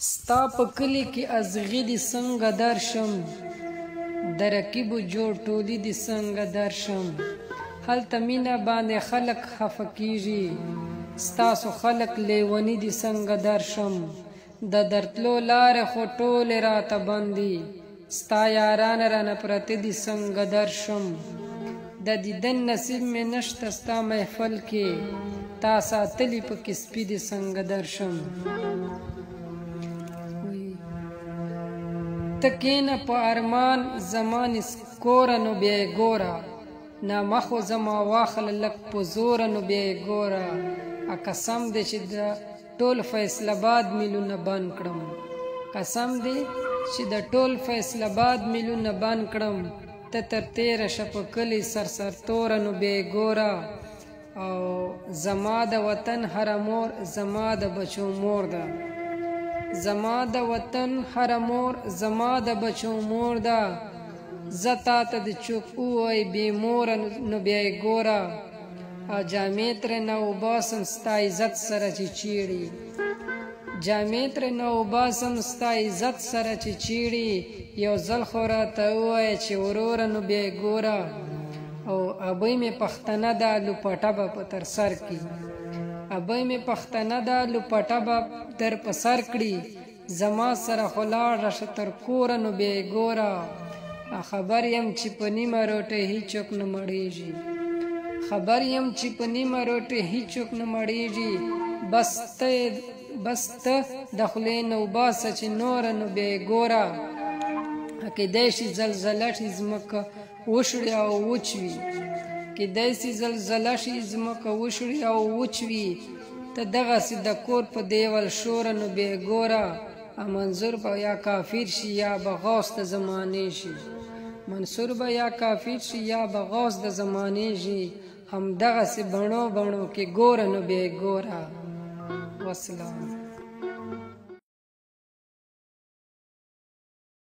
ستا په کلي کې ازغي دي څنګه درشم، د رقیبو جوړ ټولي دي څنګه درشم. هلته مینه باندې خلک خفه کیږي، ستاسو خلک لیوني دي څنګه درشم. د درتلو لارې خو ټولې راته بندي، ستا یاران رانه پرته دي څنګه درشم. د دیدن نصیب مې نشته ستا محفل کې، تا ساتلی پکې سپي دي څنګه درشم. ته کښېنه په ارمان زما نسکوره نو بیا یې ګوره، نامه خو زما واخله لږ په زوره نو بیا یې ګوره. قسم دی چې د ټول فیصله باد میلونه بند کړم، قسم دی چې د ټول فیصله باد میلونه بند کړم. ته تر تېره شه په کلي سرسرتوره نو بیا یې ګوره. او زما د وطن هره مور زما د بچو مور ده، زما د وطن هره مور زما د بچو مور ده. زه تا ته د چوپ ووایي بې موره نو بیا یې ګوره. او جامې ترېنه وباسم ستا عزت سره چې چیړي، جامې ترېنه وباسم ستا عزت سره چې چیړي. یو ځل خو راته ووایه چې وروره نو بیا یې ګوره. او ابۍ مې پښتنه ده لوپټه به په تر سر کړي، ابۍ مې پښتنه ده لوپټه به در په سر کړي. زما سره خو لاړه شه تر کوره نو بیا یې ګوره. خبر یم چې په نیمه روټۍ هیڅوک نه مړېږي، خبر یم چې په نیمه روټۍ هیڅوک نه مړېږي. بس ته د خولې نه وباسه چې نوره نو بیا یې ګوره. کیدای شي زلزله شي ځمکه وشړي او وچ وي، کیدای شي زلزله شي ځمکه وشړي او وچ وي. ته دغسې د کور په دیوال شوره نو بیا یې ګوره. منظور به یا کافر شي یا به غوث د زمانې شي، منصور به یا کافر شي یا به غوث د زمانې شي. همدغسې بڼو بڼو کې ګوره نو بیا یې ګوره. وسلام.